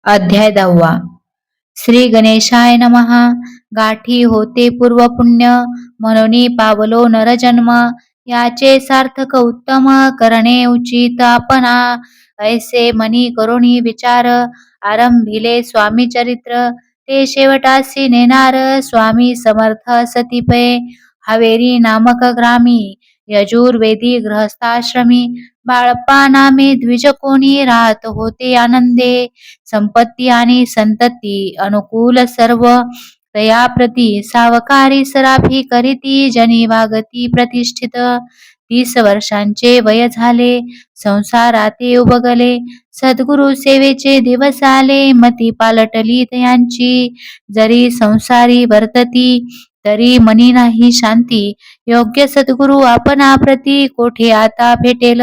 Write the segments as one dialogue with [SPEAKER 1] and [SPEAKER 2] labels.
[SPEAKER 1] अध्याय 10. श्री गणेशाय नमः. गाठी होते पूर्वपुण्य, म्हणून पावलो नरजन्म. याचे सार्थक उत्तम, करणे उचित आपणा. ऐसे मनी करुणी विचार, आरंभिले स्वामी चरित्र. ते शेवटासी नेणार, स्वामी समर्थ सतीपय. हावेरी नामक ग्रामी, यजुर्वेदी गृहस्थाश्रमी. बाळप्पा नामे द्विज कोणी, राहत होते आनंदे. संपत्ती आणि संतती अनुकूल सर्व, तया प्रती सावकारी सराफी करीती. जनी वागती प्रतिष्ठित, 30 वर्षांचे वय झाले. संसाराते उबगले, सद्गुरु सेवेचे दिवस आले. मती पालटली तयांची, जरी संसारी वर्तती. तरी मनी नाही शांती, योग्य सद्गुरु आपणा प्रती. कोठे आता भेटेल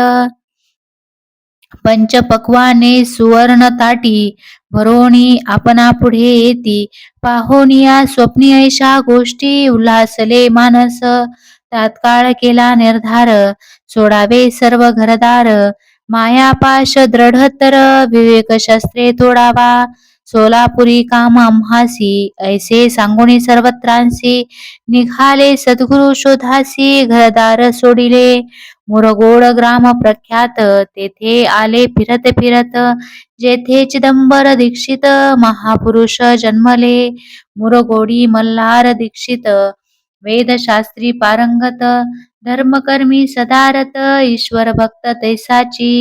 [SPEAKER 1] पंचपक्वाने सुवर्ण ताटी, भरोणी आपणा पुढे येती. पाहोनिया स्वप्नी ऐशा गोष्टी, उल्हासले मानस. तात्काळ केला निर्धार, सोडावे सर्व घरदार. मायापाश दृढतर, विवेक शस्त्रे तोडावा. सोलापुरी काम आम्हासी, ऐसे सांगुनी सर्वत्रांसी. निघाले सद्गुरु शोधासी, घरदार सोडिले. मुरगोड ग्राम प्रख्यात, तेथे आले फिरत फिरत. जेथे चिदंबर दीक्षित, महापुरुष जन्मले. मुरगोडी मल्हार दीक्षित, वेदशास्त्री पारंगत. धर्मकर्मी सदारत, ईश्वर भक्त तैसाची.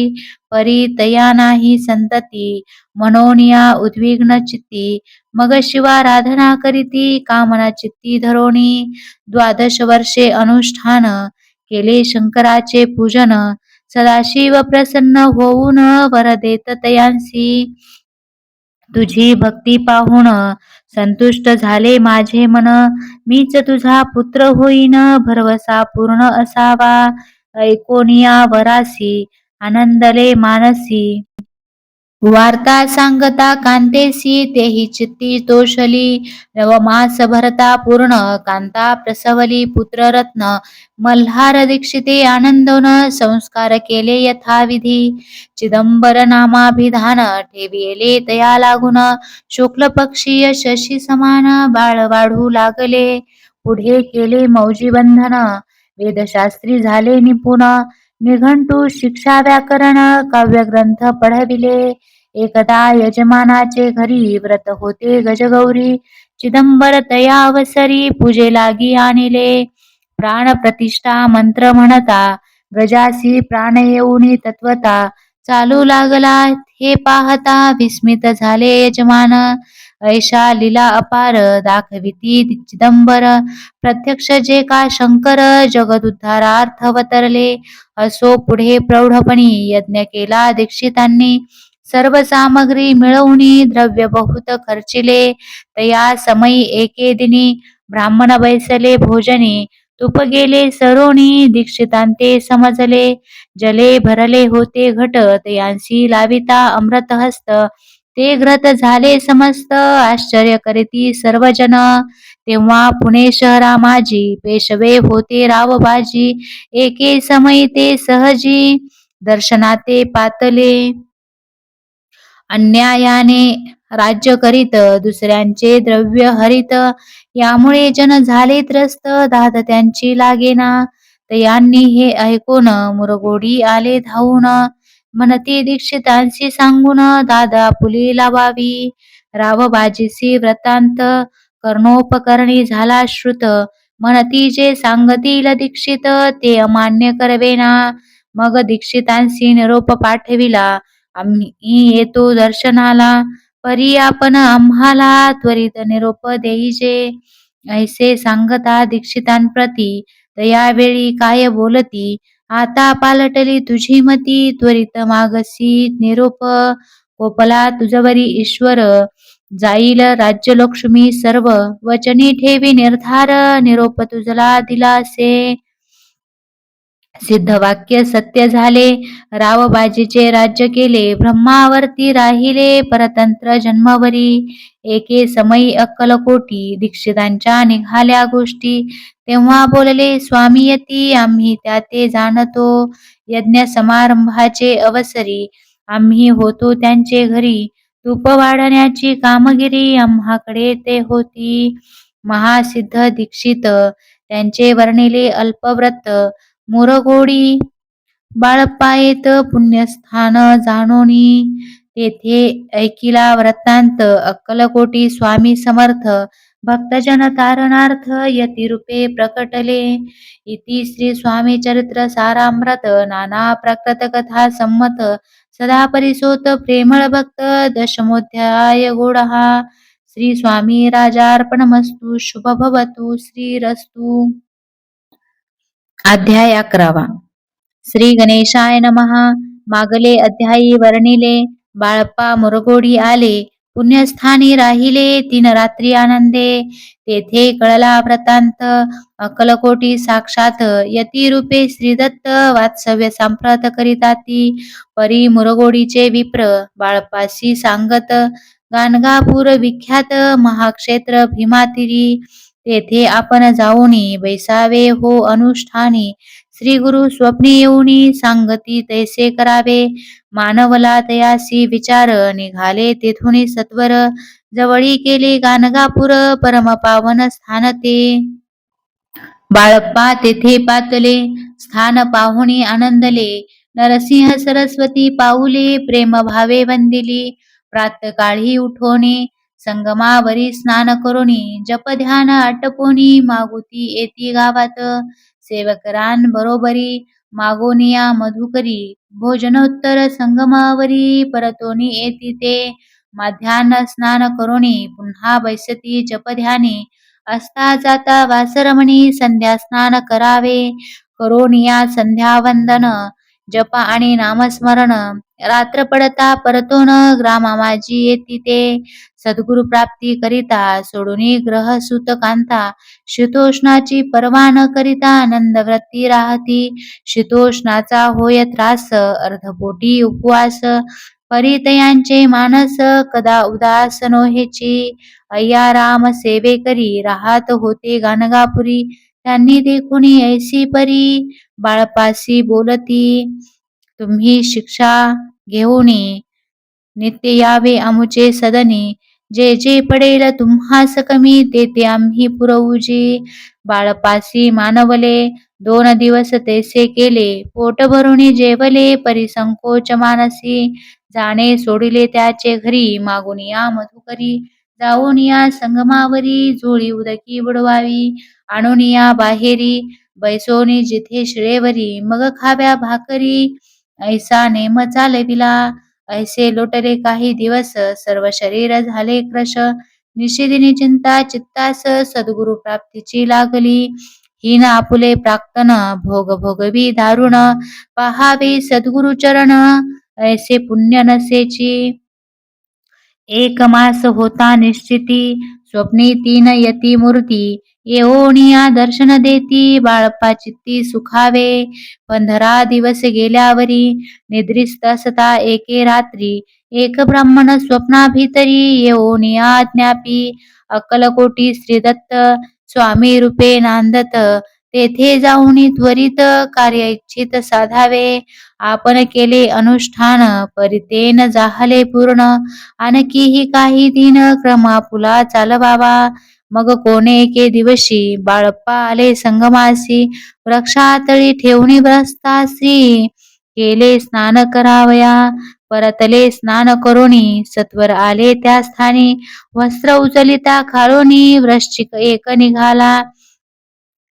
[SPEAKER 1] परी तया नाही संतती, मनोनिया उद्विग्न चित्ती. मग शिवाराधना करीती, कामना चित्ती धरोणी. 12 वर्षे अनुष्ठान, केले शंकराचे पूजन. सदाशिव प्रसन्न होऊन, वर देत तयांसी. तुझी भक्ती पाहून संतुष्ट झाले माझे मन. मीच तुझा पुत्र होईन, भरवसा पूर्ण असावा. ऐकोनिया वरासी, आनंदले मानसी. वार्ता सांगता कांतेसी, तेही चित्ती तोषली. नवमास भरता पूर्ण, कांता प्रसवली पुत्ररत्न. मल्हार दीक्षिते आनंदोन, संस्कार केले यथाविधी. चिदंबर नामाभिधान, ठेविले तया लागून. शुक्ल पक्षीय शशी समान, बाळ वाढू लागले. पुढे केले मौजी बंधन, वेदशास्त्री झाले निपुण. निघंटू शिक्षा व्याकरण, काव्यग्रंथ पढविले. एकदा यजमानाचे घरी, व्रत होते गजगौरी. चिदंबर तया अवसरी, पूजे लागी आणिले. प्राण प्रतिष्ठा मंत्र म्हणता, गजासी प्राण येऊनी तत्वता. चालू लागला हे पाहता, विस्मित झाले यजमान. ऐशा लीला अपार, दाखविती चिदंबर. प्रत्यक्ष जे का शंकर, जगदुद्धारार्थ अवतरले. असो पुढे प्रौढपणी, यज्ञ केला दीक्षितांनी. सर्व सामग्री मिळवूनी, द्रव्य बहुत खर्चिले. तया समयी एके दिनी, ब्राह्मण बैसले भोजनी. तूप गेले सरोणी, दीक्षितांते समजले. जले भरले होते घट, तयांसी लाविता अमृत हस्त. ते घृत झाले समस्त, आश्चर्य करीती सर्वजन. तेव्हा पुणे शहरा माझी, पेशवे होते रावबाजी. एके समयी ते सहजी, दर्शनाते पातले. अन्यायाने राज्य करीत, दुसऱ्यांचे द्रव्य हरित. यामुळे जन झाले त्रस्त, दाद त्यांची लागेना. तयांनी हे ऐकून, मुरगोडी आले धावून. म्हणती दीक्षितांशी सांगून, दादा पुली लावावी. रावबाजीसी वृत्तांत, कर्णोपकरणी झाला श्रुत. म्हणती जे सांगतील दीक्षित, ते अमान्य करवेना. मग दीक्षितांशी निरोप पाठविला, आम्ही येतो दर्शनाला. परी आपण आम्हाला, त्वरित निरोप देईजे. ऐसे सांगता दीक्षितांप्रती, तयावेळी काय बोलती. आता पालटली तुझी मती, त्वरित मागसी निरोप. कोपला तुझवरी ईश्वर, जाईल राज्यलक्ष्मी सर्व. वचनी ठेवी निर्धार, निरोप तुझला दिलासे. सिद्धवाक्य सत्य झाले, रावबाजीचे राज्य केले. ब्रह्मावरती राहिले, परतंत्र जन्मवरी. एके समयी अक्कलकोटी, दीक्षितांच्या निघाल्या गोष्टी. तेव्हा बोलले स्वामी यती, आम्ही त्याते जाणतो. यज्ञ समारंभाचे अवसरी, आम्ही होतो त्यांचे घरी. तूप वाढण्याची कामगिरी आम्हाकडे ते होती. महासिद्ध दीक्षित त्यांचे वर्णिले अल्पव्रत मुरघोडी. बाळप्पा येत पुण्यस्थान जाणोनी, तेथे ऐकिला वृत्तांत अक्कलकोटी स्वामी समर्थ. भक्तजन तारणार्थ यतिरूपे प्रकटले. इति श्री स्वामी चरित्र सारामृत नाना प्रकृत कथा संमत. सदा परिसोत प्रेमळ भक्त दशमोध्याय गोडहा. श्री स्वामी राजार्पणमस्तु. शुभ भवतु. श्रीरस्तु. अध्याय 11. श्री गणेशाय नमः. मागले अध्यायी वर्णिले. बाळप्पा मुरघोडी आले. पुण्यस्थानी राहिले 3 रात्री आनंदे. तेथे कळला वृत्तांत. अक्कलकोटी साक्षात यतिरूपे श्रीदत्त वात्सव्य सांप्रत करिताती. परी मुरघोडीचे विप्र बाळप्पासी सांगत. गाणगापूर विख्यात महाक्षेत्र भीमातीरी. तेथे आपण जाऊनी बैसावे हो अनुष्ठानी. श्री गुरु स्वप्नी येऊनी सांगती तैसे करावे. मानवला तयासी विचार निघाले तेथुनी सत्वर. जवळी केले गाणगापूर परमपावन स्थान ते. बाळप्पा तेथे पातले. स्थान पाहुणी आनंदले. नरसिंह सरस्वती पाऊले प्रेम भावे वंदिली. प्रातकाळी उठोनी संगमावरी स्नान करोनी. जप ध्यान आटपोनी मागुती येती गावात. सेवकरान बरोबरी मागोनिया मधुकरी. भोजनोत्तर संगमावरी परतोनी येती ते. माध्यान्ह स्नान करोनी पुन्हा बैसती जपध्यानी. असता जाता वासरमणी संध्या स्नान करावे. करोनिया संध्या वंदन जप आणि नामस्मरण. रात्र पडता परतोन ग्रामा माझी येती ते. सद्गुरु प्राप्ती करिता सोडूनी ग्रह सुत कांता. शीतोष्णाची पर्वा न करिता आनंदव्रती राहती. शीतोष्णाचा होय त्रास अर्धपोटी उपवास. परितयांचे मानस कदा उदास नोहेची. अय्या राम सेवे करी राहत होते गाणगापुरी. त्यांनी देखुनी ऐसी परी बाळपासी बोलती. तुम्ही शिक्षा घेऊनी नित्य यावे आमुचे सदनी. जे जे पडेल तुम्हास कमी ते ते आम्ही पुरवूजी. बाळपासी मानवले 2 दिवस तैसे केले. पोट भरुनी जेवले परिसंकोच मानसी. जाणे सोडिले त्याचे घरी मागून या मधुकरी. जाऊन या संगमावरी झोळी उदकी बुडवावी. आणून या बाहेरी बैसोनी जिथे शिळेवरी. मग खाव्या भाकरी ऐसा नेम चालविला. ऐसे लोटले काही दिवस सर्व शरीर झाले क्रश. निशिदिनी चिंता चित्तास सद्गुरु प्राप्तीची लागली. हीन आपुले प्राक्तन भोग भोगवी दारुण. पहावे सद्गुरु चरण ऐसे पुण्य नसेची. 1 मास होता निश्चिती. स्वप्नी 3 यती मूर्ती. येऊनिया दर्शन देती बाळप्पा चित्ती सुखावे. 15 दिवस गेल्यावरी निद्रिस्त असता एके रात्री. एक ब्राह्मण स्वप्नाभितरी येऊनिया ज्ञापी. अक्कलकोटी श्रीदत्त स्वामी रूपे नांदत. तेथे जाऊनी त्वरित कार्य इच्छित साधावे. आपण केले अनुष्ठान परितेन जाहले पूर्ण. आणखीही काही दिन क्रमापुला चालवावा. मग कोणे एके दिवशी बाळप्पा आले संगमासी. वृक्षातळी ठेवणी ब्रस्तासी. केले स्नान करावया. परतले स्नान करोनी सत्वर आले त्या स्थानी. वस्त्र उचलिता खालोनी वृश्चिक एक निघाला.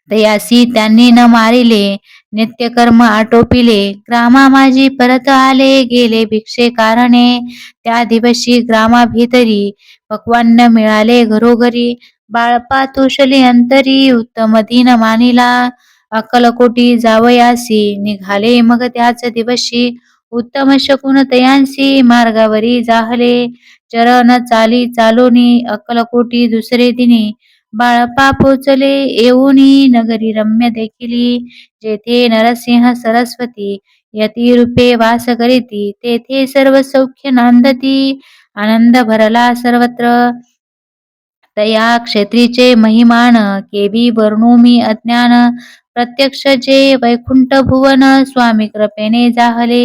[SPEAKER 1] तयासी त्यांनी न मारिले नित्यकर्म आटोपिले. ग्रामा माझी परत आले गेले भिक्षे कारणे. त्या दिवशी ग्रामाभितरी पक्वान्न मिळाले घरोघरी. बाळप्पा तोषले अंतरी उत्तम दिन मानिला. अक्कलकोटी जावयासी निघाले मग त्याच दिवशी. उत्तम शकुन तयांसी मार्गावरी जाहले. चरण चाली चालोनी अक्कलकोटी दुसरे दिनी. बाळप्पा पोचले येऊनी नगरी रम्य देखिली. जेथे नरसिंह सरस्वती यतिरूपे वास करीती. तेथे सर्व सौख्य नांदती. आनंद भरला सर्वत्र. तया क्षेत्रीचे महिमान केवी वर्णू मी अज्ञान. प्रत्यक्ष जे वैकुंठ भुवन स्वामी कृपेने जाहले.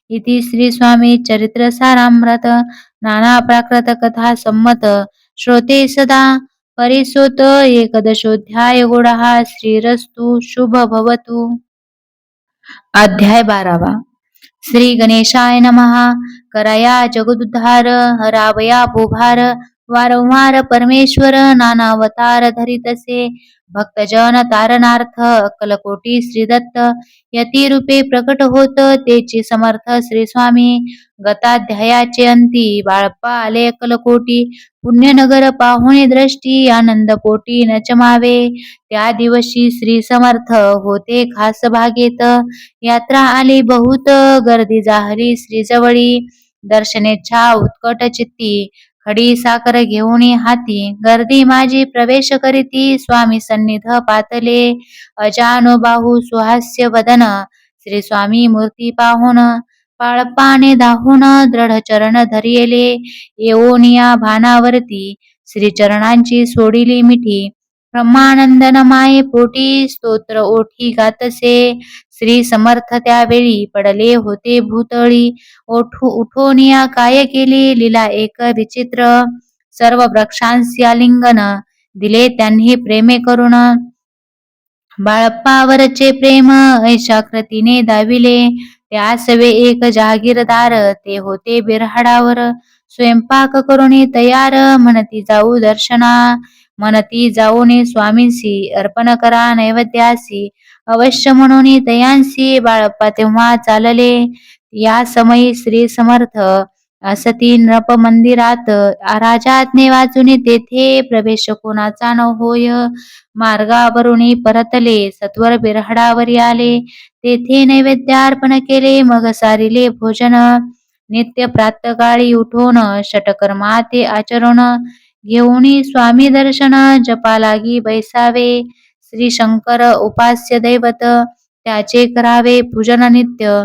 [SPEAKER 1] इति श्री स्वामी चरित्र सारामृत नाना प्राकृत कथा संमत श्रोते सदा परिसोत एकदशोऽध्याय गुढः श्रीरस्तु शुभ भवतु. अध्याय 12. श्री गणेशाय नमः. कराया जगदुद्धार हरावया भूभार वारंवार परमेश्वर नानावतार धरितसे भक्तजन तारणार्थ अक्कलकोटी श्रीदत्त यती रूपे प्रकट होत तेची समर्थ श्री स्वामी. गताध्यायाचे अंती बाळप्पा आले अक्कलकोटी पुण्यनगर पाहुणे दृष्टी आनंद पोटी न चमावे. त्या दिवशी श्री समर्थ होते खास भागेत यात्रा आली बहुत गर्दी जाहली श्रीजवळी. दर्शनेच्छा उत्कट चित्ती खडी साकर घेऊन हाती गर्दी माझी प्रवेश करीती स्वामी सन्निध पातले. अजानुबाहू सुहास्य वदन श्री स्वामी मूर्ती पाहून बाळप्पाने दाहून दृढ चरण धरिले. येऊनिया भानावरती श्रीचरणांची सोडिली मिठी ब्रह्मानंदन माये पोटी स्तोत्र ओठी गातसे. श्री समर्थ त्यावेळी पडले होते भूतळी उठोनिया काय केली लीला एक विचित्र. सर्व वृक्षांसी आलिंगन दिले त्यांनी प्रेमे करून बाळप्पावरचे प्रेम ऐशाकृतीने दाविले. त्यासवे एक जहागीरदार ते होते बिरहाडावर स्वयंपाक करून तयार म्हणती जाऊ दर्शना. म्हणती जाऊन स्वामींसी अर्पण करा नैवेद्यासी अवश्य म्हणून तयांसी बाळप्पा तेव्हा चालले. या समयी श्री समर्थ असती नृप मंदिरात राजाज्ञे वाचून तेथे प्रवेश कोणाचा न होय. मार्गावरून परतले सत्वर बिरहडावरी आले तेथे नैवेद्यार्पण केले मग सारिले भोजन. नित्य प्रातकाळी उठून षटकर्मा ते आचरण घेऊन स्वामी दर्शन जपा लागी बैसावे. श्री शंकर उपास्य दैवत त्याचे करावे पूजन नित्य.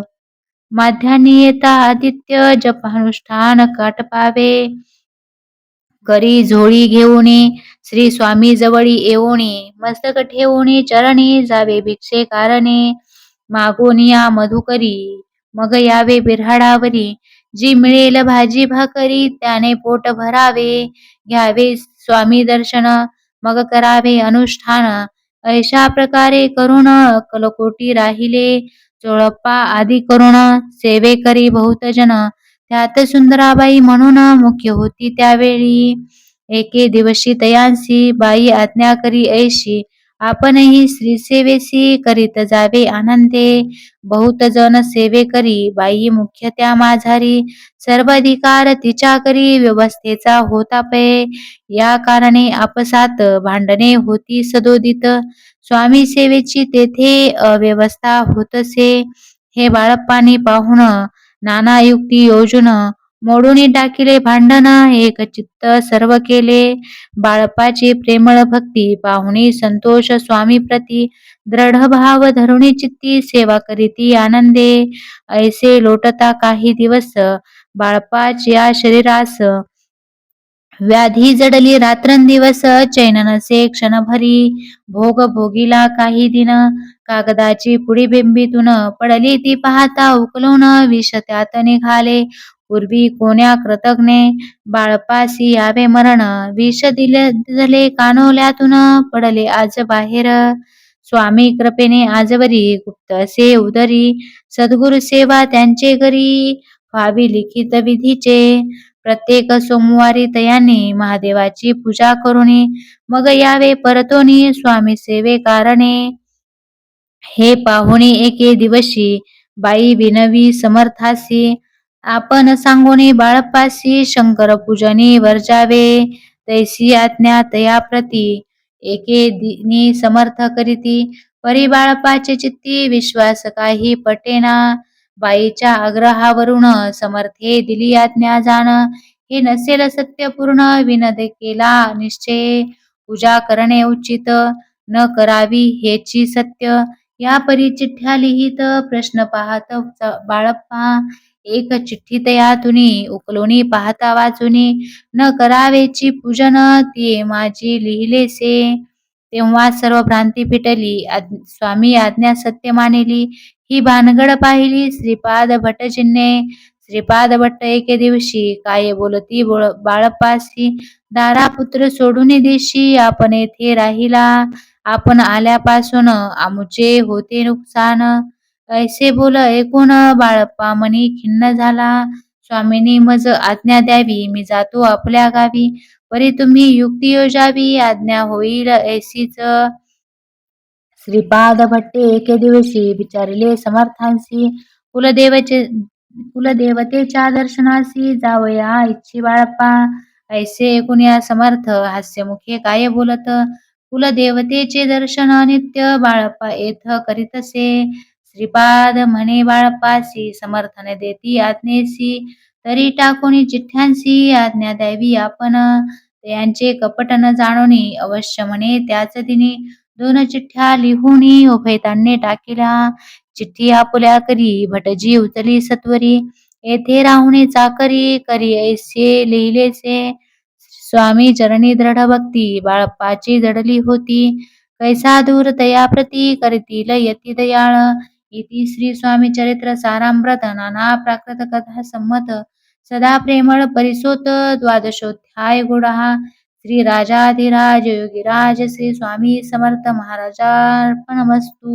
[SPEAKER 1] माध्यान्ही येता आदित्य जपानुष्ठान काटपावे. करी झोळी घेऊन श्री स्वामी जवळी येऊनी मस्तक ठेवून चरणी जावे भिक्षे कारणे. मागोनिया मधुकरी मग यावे बिऱ्हाडावरी जी मिळेल भाजी भाकरी त्याने पोट भरावे. घ्यावे स्वामी दर्शन मग करावे अनुष्ठान. ऐशा प्रकारे करून अक्कलकोटी राहिले. चोळप्पा आदी करून सेवेकरी बहुत जन त्यात सुंदराबाई म्हणून मुख्य होती त्यावेळी. एके दिवशी तयांसी बाई आज्ञा करी ऐशी आपणही श्रीसेवेसी करीत जावे आनंदे. बहुत जन सेवे करी बाई मुख्य त्या माझारी सर्व अधिकार तिच्या करी व्यवस्थेचा होता पै. या कारणे आपसात भांडणे होती सदोदित स्वामी सेवेची तेथे अव्यवस्था होतसे. हे बाळप्पानी पाहून नाना युक्ती योजून मोडून टाकिले भांडण एक चित्त सर्व केले. बाळप्पाची प्रेमळ भक्ती पाहुणी संतोष स्वामी प्रती दृढ भाव धरुणी चित्ती सेवा करीती आनंदे. ऐसे लोटता काही दिवस बाळप्पाच्या शरीरास व्याधी जडली रात्रंदिवस चैन नसे क्षणभरी. भोग भोगीला काही दिन कागदाची पुडी बिंबीतून पडली ती पाहता उकलून विष त्यात निघाले. पूर्वी कोण्या कृतज्ञे बाळपासी यावे मरण विष दिले कानोल्यातून पडले आज बाहेर. स्वामी कृपेने आजवरी गुप्त असे उदरी सद्गुरु सेवा त्यांचे घरी व्हावी लिखित विधीचे. प्रत्येक सोमवारी तयाने महादेवाची पूजा करुणी मग यावे परतोनी स्वामी सेवे कारणे. हे पाहुणे एके दिवशी बाई विनवी समर्थासी आपण सांगोनी बाळप्पासी शंकर पूजनी वर्जावे. तैसी आज्ञा तया प्रती एके दिनी समर्थ करीती परी बाळप्पाचे चित्ती विश्वास काही पटेना. बाईच्या आग्रहावरून समर्थे दिली आज्ञा जाण हे नसेल सत्यपूर्ण विनद केला निश्चय. पूजा करणे उचित न करावी हेची सत्य या परी चिठ्ठ्या लिहित प्रश्न पाहत बाळप्पा. एक चिठ्ठी तयातुनी उकलोनी पाहता वाचुनी न करावेची पूजन ती माझी लिहिलेसे. तेव्हा सर्व भ्रांती फिटली. स्वामी आज्ञा सत्य मानिली. ही भानगड पाहिली श्रीपाद भटजींनी. श्रीपाद भट्ट एके दिवशी काय बोलती बाळपासी. दारा पुत्र सोडून देशी आपण येथे राहिला. आपण आल्यापासून आमुचे होते नुकसान. ऐसे बोल ऐकून बाळप्पा मनी खिन्न झाला. स्वामींनी मज आज्ञा द्यावी मी जातो आपल्या गावी. परी तुम्ही युक्ती योजावी आज्ञा होईल ऐसीच. श्रीपाद भट्टे एके दिवशी विचारिले समर्थांसी. कुलदेवतेच्या दर्शनासी जावया इच्छी बाळप्पा. ऐसे ऐकून या समर्थ हास्यमुखे काय बोलत. कुलदेवतेचे दर्शन नित्य बाळप्पा येथ करीतसे. श्रीपाद म्हणे बाळप्पासी समर्थने देती आज्ञेसी. तरी टाकून चिठ्ठ्यांसी आज्ञा द्यावी आपण. त्यांचे कपट न जाणोनी अवश्य म्हणे त्याच दिनी. 2 चिठ्ठ्या लिहुनी उभयतांनी टाकिल्या. चिठ्ठी आपुल्या करी भटजी उचली सत्वरी. येथे राहुनी चाकरी करी ऐसे लिहिलेसे. स्वामी चरणी दृढ भक्ती बाळप्पाची जडली होती. कैसा दूर तया प्रती करतील यती दयाळ. इति श्री स्वामी चरित्र सारामृत नाना प्राकृत कथा संमत. सदा प्रेमळ परिसोत द्वादशोध्याय गुढा. श्री राजाधिराज योगीराज श्री स्वामी समर्थ महाराजार्पणमस्तु.